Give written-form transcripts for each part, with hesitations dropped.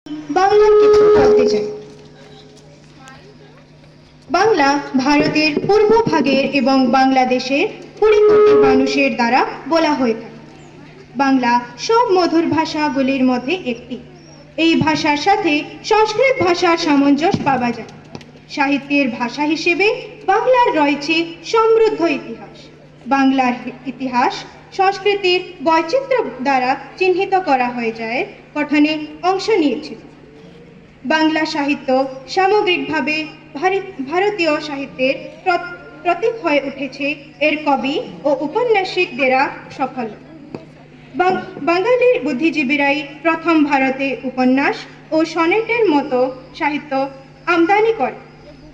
বাংলার কিছু বলতে চাই। বাংলা ভারতের পূর্ব ভাগের এবং বাংলাদেশের ২০ কোটি মানুষের দ্বারা বলা হয়ে থাকে। বাংলা সব মধুর ভাষাগুলির মধ্যে একটি। এই ভাষার সাথে সংস্কৃত ভাষার সামঞ্জস্য পাওয়া যায়। সাহিত্যের ভাষা হিসেবে বাংলার রয়েছে সমৃদ্ধ ইতিহাস। বাংলার ইতিহাস সংস্কৃতির বৈচিত্র্য দ্বারা চিহ্নিত করা হয়ে যায় গঠনে অংশ নিয়েছিল। বাংলা সাহিত্য সামগ্রিকভাবে ভারতীয় সাহিত্যের প্রতীক হয়ে উঠেছে এর কবি ও উপন্যাসিকদেরা সাফল্য। বাঙালির বুদ্ধিজীবীরাই প্রথম ভারতে উপন্যাস ও সনেটের মতো সাহিত্য আমদানি করে।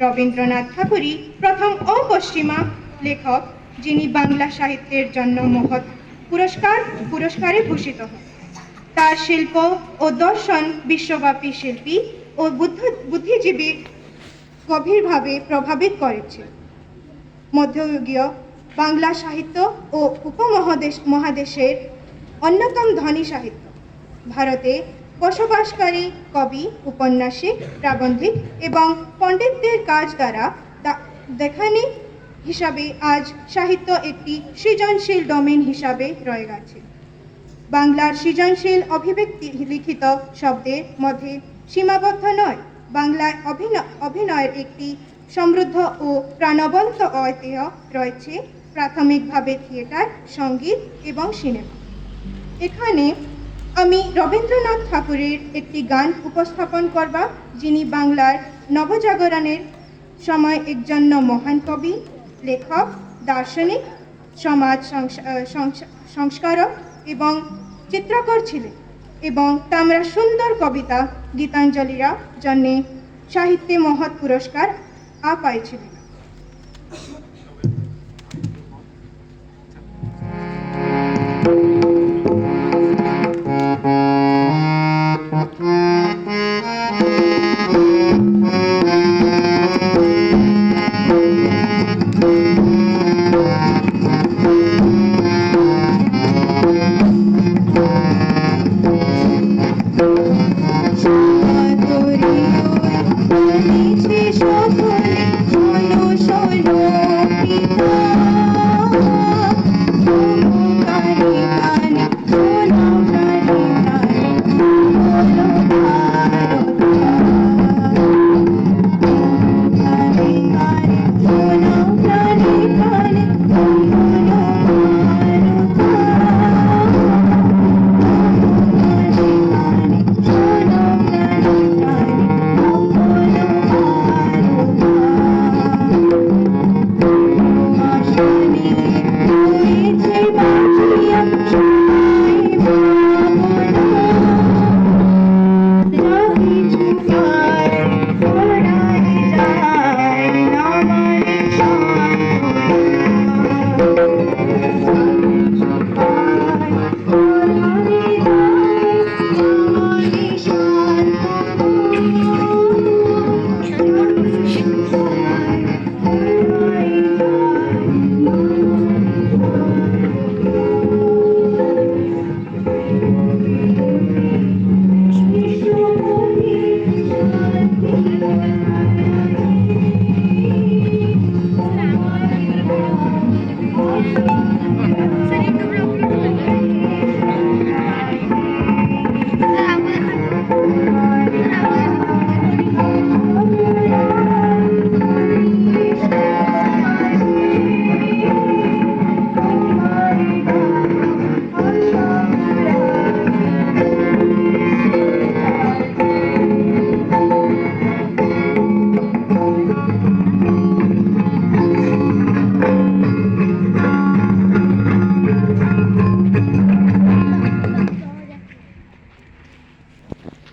রবীন্দ্রনাথ ঠাকুরই প্রথম অপশ্চিমা লেখক যিনি বাংলা সাহিত্যের জন্য মহৎ পুরস্কারে ভূষিত হন। তার শিল্প ও দর্শন বিশ্বব্যাপী শিল্পী ও বুদ্ধিজীবী গভীরভাবে প্রভাবিত করেছে। মধ্যযুগীয় বাংলা সাহিত্য ও উপমহাদেশের অন্যতম ধনী সাহিত্য। ভারতে বসবাসকারী কবি, উপন্যাসিক, প্রাবন্ধিক এবং পণ্ডিতদের কাজ দ্বারা দেখানি হিসাবে আজ সাহিত্য একটি সৃজনশীল ডোমেন হিসাবে রয়ে গেছে। বাংলার সৃজনশীল অভিব্যক্তি লিখিত শব্দের মধ্যে সীমাবদ্ধ নয়। বাংলায় অভিনয়ের একটি সমৃদ্ধ ও প্রাণবন্ত ঐতিহ্য রয়েছে, প্রাথমিকভাবে থিয়েটার, সঙ্গীত এবং সিনেমা। এখানে আমি রবীন্দ্রনাথ ঠাকুরের একটি গান উপস্থাপন করবা, যিনি বাংলার নবজাগরণের সময় একজন মহান কবি, লেখক, দার্শনিক, সমাজ সংস্কারক এবং চিত্রকর ছিলেন এবং তামরা সুন্দর কবিতা গীতাঞ্জলিরা জন্যে সাহিত্যে মহৎ পুরস্কার পাইছিলেন।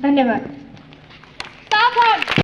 धन्यवाद।